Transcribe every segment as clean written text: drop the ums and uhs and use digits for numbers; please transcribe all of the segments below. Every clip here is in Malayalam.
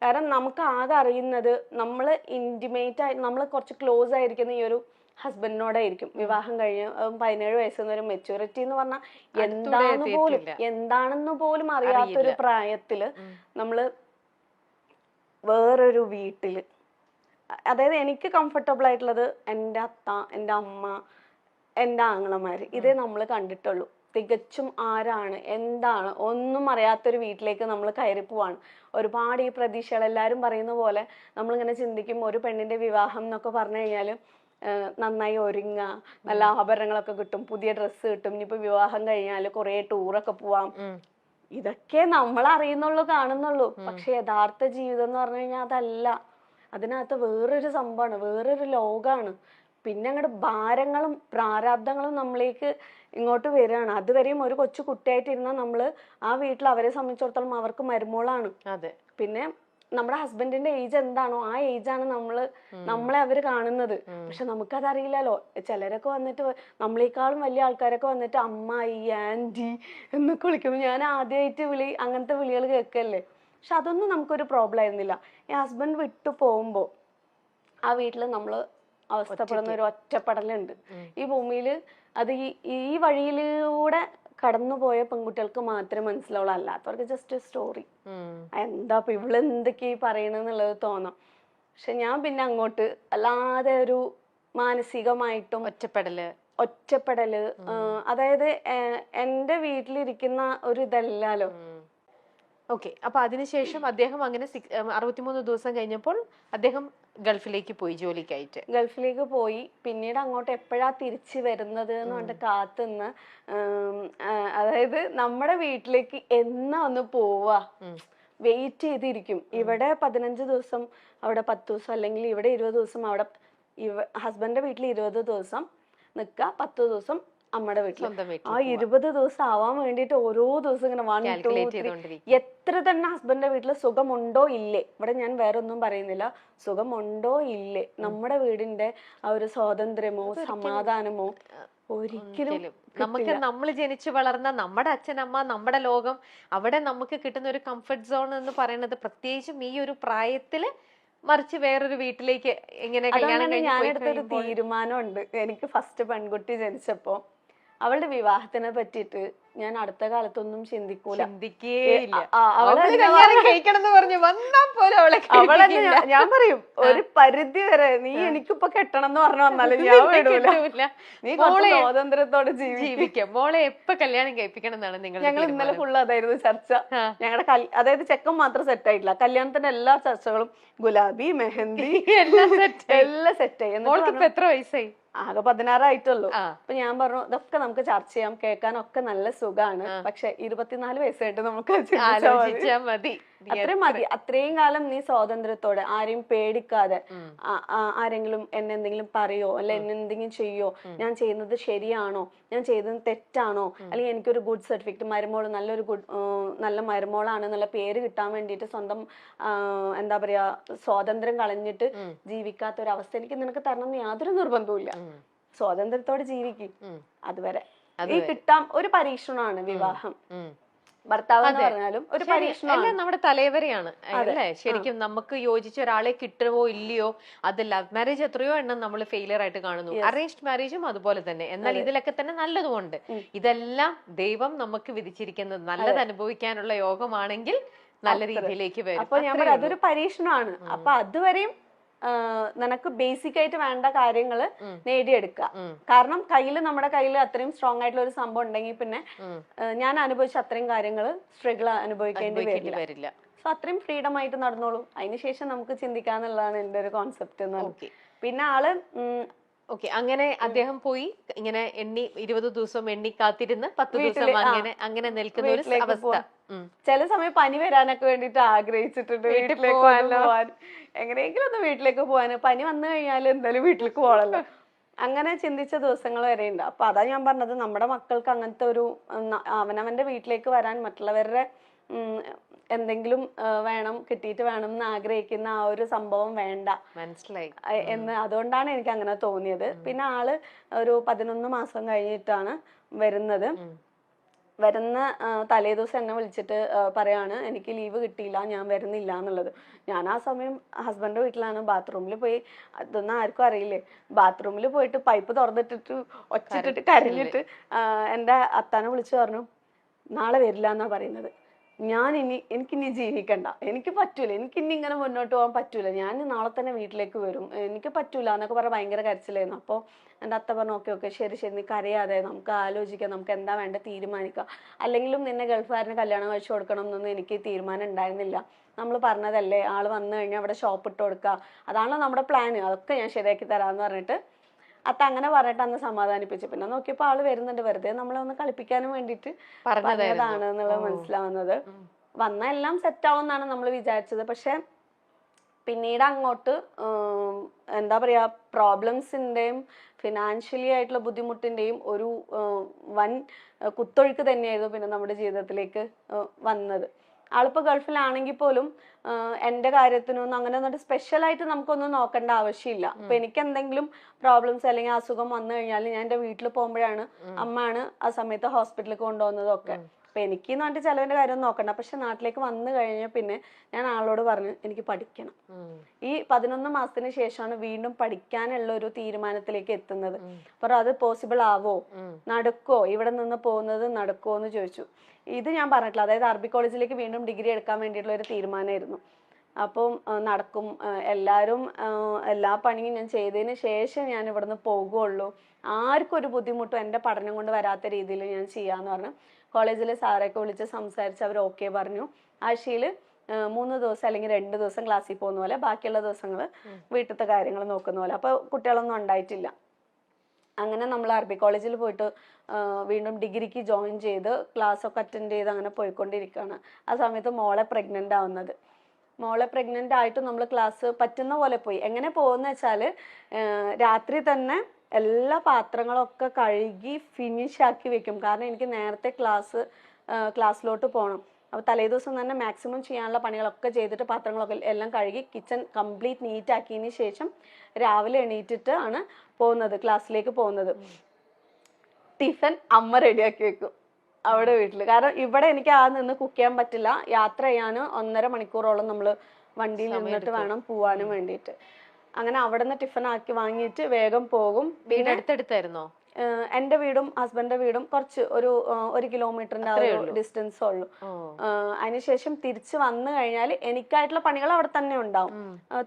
കാരണം നമുക്ക് ആകെ അറിയുന്നത് നമ്മൾ ഇന്റിമേറ്റ് ആയി നമ്മൾ കുറച്ച് ക്ലോസ് ആയിരിക്കുന്ന ഈ ഒരു ഹസ്ബൻഡിനോടായിരിക്കും. വിവാഹം കഴിഞ്ഞ് 17 വയസ്സെന്ന് ഒരു മെച്യൂരിറ്റി എന്ന് പറഞ്ഞാൽ എന്താണെന്ന് പോലും അറിയാത്തൊരു പ്രായത്തില് നമ്മള് വേറൊരു വീട്ടില്, അതായത് എനിക്ക് കംഫർട്ടബിൾ ആയിട്ടുള്ളത് എൻ്റെ അത്ത, എൻ്റെ അമ്മ, എൻ്റെ ആങ്ങളമാര്, ഇതേ നമ്മൾ കണ്ടിട്ടുള്ളൂ. തികച്ചും ആരാണ് എന്താണ് ഒന്നും അറിയാത്തൊരു വീട്ടിലേക്ക് നമ്മൾ കയറി പോവാണ്. ഒരുപാട് ഈ പ്രതീക്ഷകൾ എല്ലാവരും പറയുന്ന പോലെ നമ്മളിങ്ങനെ ചിന്തിക്കും, ഒരു പെണ്ണിന്റെ വിവാഹം എന്നൊക്കെ പറഞ്ഞു കഴിഞ്ഞാല് നന്നായി ഒരുങ്ങുക, നല്ല ആഭരണങ്ങളൊക്കെ കിട്ടും, പുതിയ ഡ്രസ്സ് കിട്ടും, ഇനിയിപ്പോ വിവാഹം കഴിഞ്ഞാല് കുറെ ടൂറൊക്കെ പോവാം. ഇതൊക്കെ നമ്മൾ അറിയുന്നുള്ളൂ, കാണുന്നുള്ളൂ. പക്ഷെ യഥാർത്ഥ ജീവിതം എന്ന് പറഞ്ഞു കഴിഞ്ഞാൽ അതല്ല. അതിനകത്ത് വേറൊരു സംഭവമാണ്, വേറൊരു ലോകമാണ്. പിന്നെ അങ്ങോട്ട് ഭാരങ്ങളും പ്രാരാബ്ദങ്ങളും നമ്മളിലേക്ക് ഇങ്ങോട്ട് വരികയാണ്. അതുവരെയും ഒരു കൊച്ചു കുട്ടിയായിട്ടിരുന്നാൽ നമ്മള് ആ വീട്ടിൽ അവരെ സംബന്ധിച്ചിടത്തോളം അവർക്ക് മരുമോളാണ്. പിന്നെ നമ്മുടെ ഹസ്ബൻഡിന്റെ ഏജ് എന്താണോ ആ ഏജാണ് നമ്മളെ അവര് കാണുന്നത്. പക്ഷെ നമുക്കതറിയില്ലല്ലോ. ചിലരൊക്കെ വന്നിട്ട് നമ്മളെക്കാളും വലിയ ആൾക്കാരൊക്കെ വന്നിട്ട് അമ്മായി, ആന്റി എന്നൊക്കെ വിളിക്കുമ്പോൾ ഞാൻ ആദ്യമായിട്ട് അങ്ങനത്തെ വിളികൾ കേൾക്കല്ലേ. പക്ഷെ അതൊന്നും നമുക്കൊരു പ്രോബ്ലം ആയിരുന്നില്ല. ഈ ഹസ്ബൻഡ് വിട്ടു പോകുമ്പോ ആ വീട്ടിൽ നമ്മള് അവസ്ഥപ്പെടുന്ന ഒരു ഒറ്റപ്പെടലുണ്ട് ഈ ഭൂമിയില്. അത് ഈ വഴിയിലൂടെ കടന്നുപോയ പെൺകുട്ടികൾക്ക് മാത്രമേ മനസ്സിലാവുള്ളൂ. അല്ലാത്തവർക്ക് ജസ്റ്റ് സ്റ്റോറി, എന്താ ഇപ്പൊ ഇവള് എന്തൊക്കെയാ പറയണെന്നുള്ളത് തോന്നാം. പക്ഷെ ഞാൻ പിന്നെ അങ്ങോട്ട് അല്ലാതെ ഒരു മാനസികമായിട്ടും ഒറ്റപ്പെടല് അതായത് എന്റെ വീട്ടിലിരിക്കുന്ന ഒരു ഇതല്ലല്ലോ. ഓക്കെ. അപ്പൊ അതിനുശേഷം അദ്ദേഹം അങ്ങനെ 63 ദിവസം കഴിഞ്ഞപ്പോൾ അദ്ദേഹം ഗൾഫിലേക്ക് പോയി, ജോലിക്കായിട്ട് ഗൾഫിലേക്ക് പോയി. പിന്നീട് അങ്ങോട്ട് എപ്പോഴാ തിരിച്ചു വരുന്നത് എന്ന് പറഞ്ഞിട്ട് കാത്തുനിന്ന്, അതായത് നമ്മുടെ വീട്ടിലേക്ക് എന്നാ ഒന്ന് പോവാ വെയിറ്റ് ചെയ്തിരിക്കും. ഇവിടെ 15 ദിവസം, അവിടെ 10 ദിവസം, അല്ലെങ്കിൽ ഇവിടെ 20 ദിവസം, അവിടെ ഹസ്ബൻഡിന്റെ വീട്ടിൽ 20 ദിവസം നിക്ക, 10 ദിവസം അമ്മയുടെ വീട്ടിൽ. ആ 20 ദിവസം ആവാൻ വേണ്ടിട്ട് ഓരോ ദിവസം ഇങ്ങനെ 1 2 3 എത്ര തന്നെ ഹസ്ബൻഡിന്റെ വീട്ടിൽ സുഖമുണ്ടോ ഇല്ലേ, ഇവിടെ ഞാൻ വേറെ ഒന്നും പറയുന്നില്ല, സുഖമുണ്ടോ ഇല്ലേ, നമ്മുടെ വീടിന്റെ ആ ഒരു സ്വാതന്ത്ര്യമോ സമാധാനമോ ഒരിക്കലും നമുക്ക് നമ്മൾ ജനിച്ചു വളർന്ന നമ്മുടെ അച്ഛനമ്മ, നമ്മുടെ ലോകം, അവിടെ നമുക്ക് കിട്ടുന്ന ഒരു കംഫർട്ട് സോൺ എന്ന് പറയുന്നത് പ്രത്യേകിച്ചും ഈ ഒരു പ്രായത്തില്, മറിച്ച് വേറൊരു വീട്ടിലേക്ക് എങ്ങനെ കല്യാണം ഞാനെടുത്തൊരു തീരുമാനമുണ്ട്. എനിക്ക് ഫസ്റ്റ് പെൺകുട്ടി ജനിച്ചപ്പോ അവളുടെ വിവാഹത്തിനെ പറ്റിയിട്ട് ഞാൻ അടുത്ത കാലത്തൊന്നും ചിന്തിക്കൂല. ഞാൻ പറയും ഒരു പരിധി വരെ നീ എനിക്കിപ്പൊ കെട്ടണം എന്ന് പറഞ്ഞു വന്നാലും ഞാൻ വിടൂല. നീ സ്വാതന്ത്ര്യത്തോടെ ജീവിക്കാം. മോളെ എപ്പൊ കല്യാണം കഴിപ്പിക്കണം എന്നാണ് നിങ്ങൾ? ഞങ്ങൾ ഇന്നലെ ഫുള്ള് അതായിരുന്നു ചർച്ച. ഞങ്ങളുടെ അതായത് ചെക്കൻ മാത്രം സെറ്റ് ആയിട്ടില്ല, കല്യാണത്തിന്റെ എല്ലാ ചർച്ചകളും ഗുലാബി, മെഹന്തി എല്ലാം സെറ്റ് ആയി. എത്ര വയസ്സായി? ആകെ 16 ആയിട്ടുള്ളൂ. അപ്പൊ ഞാൻ പറഞ്ഞു ഇതൊക്കെ നമുക്ക് ചർച്ച ചെയ്യാം, കേൾക്കാനൊക്കെ നല്ല സുഖമാണ്. പക്ഷെ 24 വയസ്സായിട്ട് നമുക്ക് മതി. അത്രയും മതി. അത്രയും കാലം നീ സ്വാതന്ത്ര്യത്തോടെ, ആരെയും പേടിക്കാതെ, ആരെങ്കിലും എന്നെ എന്തെങ്കിലും പറയോ അല്ലെ എന്നെ എന്തെങ്കിലും ചെയ്യോ, ഞാൻ ചെയ്യുന്നത് ശരിയാണോ, ഞാൻ ചെയ്തത് തെറ്റാണോ, അല്ലെങ്കിൽ എനിക്കൊരു ഗുഡ് സർട്ടിഫിക്കറ്റ്, മരുമോള് നല്ല മരുമോളാണ് എന്നുള്ള പേര് കിട്ടാൻ വേണ്ടിയിട്ട് സ്വന്തം എന്താ പറയാ സ്വാതന്ത്ര്യം കളഞ്ഞിട്ട് ജീവിക്കാത്ത ഒരു അവസ്ഥ എനിക്ക് നിനക്ക് തരണം എന്ന് യാതൊരു നിർബന്ധവും ഇല്ല. സ്വാതന്ത്ര്യത്തോടെ ജീവിക്കും. അതുവരെ ഈ കിട്ടാം ഒരു പരീക്ഷണമാണ് വിവാഹം. ഭർത്താവ് എന്ന് പറഞ്ഞാലും ഒരു പരീക്ഷണം, നമ്മുടെ തലവരെയാണ് അല്ലേ? ശരിക്കും നമുക്ക് യോജിച്ച ഒരാളെ കിട്ടുമോ ഇല്ലയോ, അത് ലവ് മാരേജ് എത്രയോ എണ്ണം നമ്മൾ ഫെയിലിയർ ആയിട്ട് കാണുന്നു, അറേഞ്ച്ഡ് മാരേജും അതുപോലെ തന്നെ. എന്നാൽ ഇതിലൊക്കെ തന്നെ നല്ലതുകൊണ്ട്, ഇതെല്ലാം ദൈവം നമുക്ക് വിധിച്ചിരിക്കുന്നത് നല്ലത് അനുഭവിക്കാനുള്ള യോഗമാണെങ്കിൽ നല്ല രീതിയിലേക്ക് വരും. അപ്പൊ ഞാൻ പറയാം അതൊരു പരീക്ഷണമാണ്. അപ്പൊ അതുവരെയും നിനക്ക് ബേസിക് ആയിട്ട് വേണ്ട കാര്യങ്ങൾ നേടിയെടുക്കുക. കാരണം നമ്മുടെ കയ്യിൽ അത്രയും സ്ട്രോങ് ആയിട്ടുള്ള ഒരു സംഭവം ഉണ്ടെങ്കിൽ പിന്നെ ഞാൻ അനുഭവിച്ച അത്രയും കാര്യങ്ങൾ സ്ട്രഗിൾ അനുഭവിക്കേണ്ടി വരില്ല. സോ അത്രയും ഫ്രീഡം ആയിട്ട് നടന്നോളൂ. അതിനുശേഷം നമുക്ക് ചിന്തിക്കാന്നുള്ളതാണ് എന്റെ ഒരു കോൺസെപ്റ്റ് എന്ന്. പിന്നെ ആള് അങ്ങനെ അദ്ദേഹം പോയി ഇങ്ങനെ 20 ദിവസം എണ്ണി കാത്തിരുന്ന് 10 ദിവസം അങ്ങനെ നിൽക്കുന്ന ഒരു അവസ്ഥ. ചില സമയം പനി വരാനൊക്കെ വേണ്ടിട്ട് ആഗ്രഹിച്ചിട്ടുണ്ട്, വീട്ടിലേക്ക് പോവാൻ, എങ്ങനെയെങ്കിലും ഒന്ന് വീട്ടിലേക്ക് പോവാൻ. പനി വന്നു കഴിഞ്ഞാൽ എന്തായാലും വീട്ടിലേക്ക് പോകണല്ലോ, അങ്ങനെ ചിന്തിച്ച ദിവസങ്ങൾ വരെ ഉണ്ട്. അപ്പൊ അതാ ഞാൻ പറഞ്ഞത്, നമ്മുടെ മക്കൾക്ക് അങ്ങനത്തെ ഒരു അവനവന്റെ വീട്ടിലേക്ക് വരാൻ മറ്റുള്ളവരുടെ എന്തെങ്കിലും വേണം, കിട്ടിയിട്ട് വേണം എന്ന് ആഗ്രഹിക്കുന്ന ആ ഒരു സംഭവം വേണ്ട, മനസ്സിലായി എന്ന്. അതുകൊണ്ടാണ് എനിക്ക് അങ്ങനെ തോന്നിയത്. പിന്നെ ആള് ഒരു 11 മാസം കഴിഞ്ഞിട്ടാണ് വരുന്നത്. വരുന്ന തലേദിവസം എന്നെ വിളിച്ചിട്ട് പറയാണ് എനിക്ക് ലീവ് കിട്ടിയില്ല, ഞാൻ വരുന്നില്ല എന്നുള്ളത്. ഞാൻ ആ സമയം ഹസ്ബൻഡിന്റെ വീട്ടിലാണ്. ബാത്റൂമിൽ പോയി, അതൊന്നും ആർക്കും അറിയില്ലേ, ബാത്റൂമിൽ പോയിട്ട് പൈപ്പ് തുറന്നിട്ടിട്ട് ഒച്ചിട്ടിട്ട് കരഞ്ഞിട്ട് എൻ്റെ അത്താനെ വിളിച്ചു പറഞ്ഞു നാളെ വരില്ല എന്നാ പറയുന്നത്. എനിക്കിനി ജീവിക്കണ്ട, എനിക്ക് പറ്റൂല, എനിക്കിനി ഇങ്ങനെ മുന്നോട്ട് പോകാൻ പറ്റൂല, ഞാൻ നാളെ തന്നെ വീട്ടിലേക്ക് വരും, എനിക്ക് പറ്റൂല എന്നൊക്കെ പറഞ്ഞാൽ ഭയങ്കര കരച്ചിലായിരുന്നു. അപ്പോൾ എൻ്റെ അത്ത പറഞ്ഞു ഓക്കെ ഓക്കെ ശരി ശരി, നീ കരയാതെ, നമുക്ക് ആലോചിക്കാം, നമുക്ക് എന്താ വേണ്ട തീരുമാനിക്കാം. അല്ലെങ്കിലും നിന്നെ ഗൾഫുകാരന് കല്യാണം കഴിച്ചു കൊടുക്കണം എന്നൊന്നും എനിക്ക് തീരുമാനം ഉണ്ടായിരുന്നില്ല. നമ്മൾ പറഞ്ഞതല്ലേ, ആള് വന്നു കഴിഞ്ഞാൽ അവിടെ ഷോപ്പ് ഇട്ട് കൊടുക്കുക, അതാണല്ലോ നമ്മുടെ പ്ലാൻ, അതൊക്കെ ഞാൻ ശരിയാക്കി തരാമെന്ന് പറഞ്ഞിട്ട് അത്ത അങ്ങനെ പറഞ്ഞിട്ട് അന്ന് സമാധാനിപ്പിച്ചു. പിന്നെ നോക്കിയപ്പോൾ ആള് വരുന്നുണ്ട്, വെറുതെ നമ്മളെ ഒന്ന് കളിപ്പിക്കാനും വേണ്ടിയിട്ട് പറഞ്ഞതാണ് എന്നുള്ളത് മനസ്സിലാവുന്നത്. വന്ന എല്ലാം സെറ്റ് ആവുമെന്നാണ് നമ്മൾ വിചാരിച്ചത്. പക്ഷെ പിന്നീട് അങ്ങോട്ട് എന്താ പറയാ, പ്രോബ്ലംസിന്റെയും ഫിനാൻഷ്യലി ആയിട്ടുള്ള ബുദ്ധിമുട്ടിന്റെയും ഒരു വൻ കുത്തൊഴുക്ക് തന്നെയായിരുന്നു പിന്നെ നമ്മുടെ ജീവിതത്തിലേക്ക് വന്നത്. ആളിപ്പോ ഗൾഫിലാണെങ്കിൽ പോലും എൻ്റെ കാര്യത്തിനൊന്നും അങ്ങനെ ഒന്നും സ്പെഷ്യലായിട്ട് നമുക്കൊന്നും നോക്കേണ്ട ആവശ്യമില്ല. അപ്പൊ എനിക്ക് എന്തെങ്കിലും പ്രോബ്ലംസ് അല്ലെങ്കിൽ അസുഖം വന്നു കഴിഞ്ഞാൽ ഞാൻ എൻ്റെ വീട്ടിൽ പോകുമ്പോഴാണ് അമ്മയാണ് ആ സമയത്ത് ഹോസ്പിറ്റലിൽ കൊണ്ടുപോകുന്നതൊക്കെ. അപ്പൊ എനിക്കെന്ന് പറഞ്ഞിട്ട് ചിലവിന്റെ കാര്യം നോക്കണ്ട. പക്ഷെ നാട്ടിലേക്ക് വന്നു കഴിഞ്ഞാൽ പിന്നെ ഞാൻ ആളോട് പറഞ്ഞു എനിക്ക് പഠിക്കണം. ഈ 11 മാസത്തിന് ശേഷമാണ് വീണ്ടും പഠിക്കാനുള്ള ഒരു തീരുമാനത്തിലേക്ക് എത്തുന്നത്. അപ്പൊ അത് പോസിബിൾ ആവോ, നടക്കോ, ഇവിടെ നിന്ന് പോകുന്നത് നടക്കോ എന്ന് ചോദിച്ചു. ഇത് ഞാൻ പറഞ്ഞിട്ടില്ല, അതായത് അറബി കോളേജിലേക്ക് വീണ്ടും ഡിഗ്രി എടുക്കാൻ വേണ്ടിയിട്ടുള്ള ഒരു തീരുമാനമായിരുന്നു. അപ്പം നടക്കും, എല്ലാ പണിയും ഞാൻ ചെയ്തതിന് ശേഷം ഞാൻ ഇവിടുന്ന് പോകുള്ളൂ, ആർക്കും ഒരു ബുദ്ധിമുട്ടും എൻ്റെ പഠനം കൊണ്ട് വരാത്ത രീതിയിൽ ഞാൻ ചെയ്യാന്ന് പറഞ്ഞു. കോളേജിലെ സാറൊക്കെ വിളിച്ച് സംസാരിച്ച് അവർ ഓക്കെ പറഞ്ഞു. ആഴ്ചയിൽ 3 ദിവസം അല്ലെങ്കിൽ 2 ദിവസം ക്ലാസ്സിൽ പോകുന്ന പോലെ, ബാക്കിയുള്ള ദിവസങ്ങൾ വീട്ടിലത്തെ കാര്യങ്ങൾ നോക്കുന്ന പോലെ. അപ്പോൾ കുട്ടികളൊന്നും ഉണ്ടായിട്ടില്ല. അങ്ങനെ നമ്മൾ അറബി കോളേജിൽ പോയിട്ട് വീണ്ടും ഡിഗ്രിക്ക് ജോയിൻ ചെയ്ത് ക്ലാസ് ഒക്കെ അറ്റൻഡ് ചെയ്ത് അങ്ങനെ പോയിക്കൊണ്ടിരിക്കുകയാണ്. ആ സമയത്ത് മോളെ പ്രഗ്നന്റ് ആവുന്നത്. മോളെ പ്രഗ്നന്റ് ആയിട്ട് നമ്മൾ ക്ലാസ് പറ്റുന്ന പോലെ പോയി. എങ്ങനെ പോകുന്ന വെച്ചാൽ രാത്രി തന്നെ എല്ലാ പാത്രങ്ങളൊക്കെ കഴുകി ഫിനിഷ് ആക്കി വെക്കും. കാരണം എനിക്ക് നേരത്തെ ക്ലാസ്സിലോട്ട് പോകണം. അപ്പോൾ തലേ ദിവസം തന്നെ മാക്സിമം ചെയ്യാനുള്ള പണികളൊക്കെ ചെയ്തിട്ട് പാത്രങ്ങളൊക്കെ എല്ലാം കഴുകി കിച്ചൺ കംപ്ലീറ്റ് നീറ്റ് ആക്കിയതിന് ശേഷം രാവിലെ എണീറ്റിട്ട് ആണ് പോകുന്നത്, ക്ലാസ്സിലേക്ക് പോകുന്നത്. ടിഫൻ അമ്മ റെഡിയാക്കി വെക്കും അവിടെ വീട്ടിൽ. കാരണം ഇവിടെ എനിക്ക് നിന്ന് കുക്ക് ചെയ്യാൻ പറ്റില്ല. യാത്ര ചെയ്യാൻ 1.5 മണിക്കൂറോളം നമ്മൾ വണ്ടിയിൽ നിന്നിട്ട് വേണം പോവാനും വേണ്ടിയിട്ട്. അങ്ങനെ അവിടെ നിന്ന് ടിഫൻ ആക്കി വാങ്ങിയിട്ട് വേഗം പോകും. വീട് അടുത്തടുത്തായിരുന്നോ? എന്റെ വീടും ഹസ്ബൻഡിന്റെ വീടും കുറച്ച് ഒരു 1 കിലോമീറ്ററിന്റെ ഡിസ്റ്റൻസ് ഉള്ളൂ. അതിനുശേഷം തിരിച്ച് വന്നു കഴിഞ്ഞാൽ എനിക്കായിട്ടുള്ള പണികൾ അവിടെ തന്നെ ഉണ്ടാവും.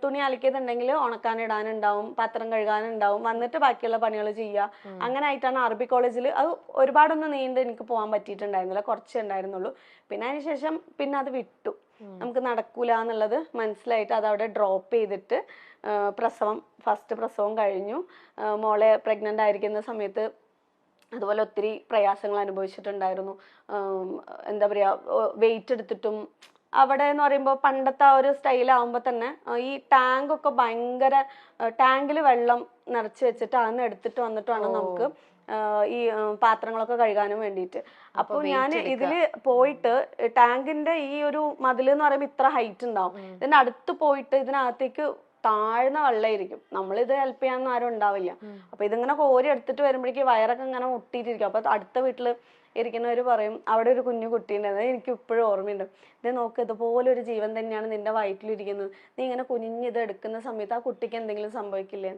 തുണി അലക്കിയതുണ്ടെങ്കിൽ ഉണക്കാനിടാനുണ്ടാവും, പാത്രം കഴുകാനുണ്ടാവും, വന്നിട്ട് ബാക്കിയുള്ള പണികൾ ചെയ്യുക. അങ്ങനെ ആയിട്ടാണ് അറബി കോളേജിൽ. അത് ഒരുപാടൊന്നും നീണ്ട് എനിക്ക് പോകാൻ പറ്റിയിട്ടുണ്ടായിരുന്നില്ല, കുറച്ചേ ഉണ്ടായിരുന്നുള്ളൂ. പിന്നെ അതിനുശേഷം പിന്നെ അത് വിട്ടു, നമുക്ക് നടക്കൂല എന്നുള്ളത് മനസ്സിലായിട്ട് അത് അവിടെ ഡ്രോപ്പ് ചെയ്തിട്ട് ഫസ്റ്റ് പ്രസവം കഴിഞ്ഞു. മോളെ പ്രഗ്നന്റ് ആയിരിക്കുന്ന സമയത്ത് അതുപോലെ ഒത്തിരി പ്രയാസങ്ങൾ അനുഭവിച്ചിട്ടുണ്ടായിരുന്നു. എന്താ പറയാ, വെയിറ്റ് എടുത്തിട്ടും അവിടെ എന്ന് പറയുമ്പോൾ പണ്ടത്തെ ആ ഒരു സ്റ്റൈലാവുമ്പോൾ തന്നെ ഈ ടാങ്കൊക്കെ ഭയങ്കര, ടാങ്കിൽ വെള്ളം നിറച്ച് വെച്ചിട്ട് അന്ന് എടുത്തിട്ട് വന്നിട്ട് വേണം നമുക്ക് ഈ പാത്രങ്ങളൊക്കെ കഴുകാനും വേണ്ടിയിട്ട്. അപ്പോൾ ഞാൻ ഇതില് പോയിട്ട് ടാങ്കിന്റെ ഈ ഒരു മതിൽ എന്ന് പറയുമ്പോൾ ഇത്ര ഹൈറ്റ് ഉണ്ടാവും, ഇതിന്റെ അടുത്ത് പോയിട്ട് ഇതിനകത്തേക്ക് താഴ്ന്ന വെള്ളമായിരിക്കും. നമ്മളിത് ഹെൽപ്പ് ചെയ്യാനൊന്നും ആരും ഉണ്ടാവില്ല. അപ്പൊ ഇതിങ്ങനെ കോരി എടുത്തിട്ട് വരുമ്പോഴേക്ക് വയറൊക്കെ ഇങ്ങനെ മുട്ടിയിട്ടിരിക്കും. അപ്പൊ അടുത്ത വീട്ടില് ഇരിക്കുന്നവര് പറയും അവിടെ ഒരു കുഞ്ഞു കുട്ടീൻ്റെ, എനിക്ക് ഇപ്പോഴും ഓർമ്മയുണ്ട്, ഇത് നോക്ക് ഇതുപോലെ ഒരു ജീവൻ തന്നെയാണ് നിന്റെ വയറ്റിലിരിക്കുന്നത്, നീ ഇങ്ങനെ കുഞ്ഞിത് എടുക്കുന്ന സമയത്ത് ആ കുട്ടിക്ക് എന്തെങ്കിലും സംഭവിക്കില്ലേ?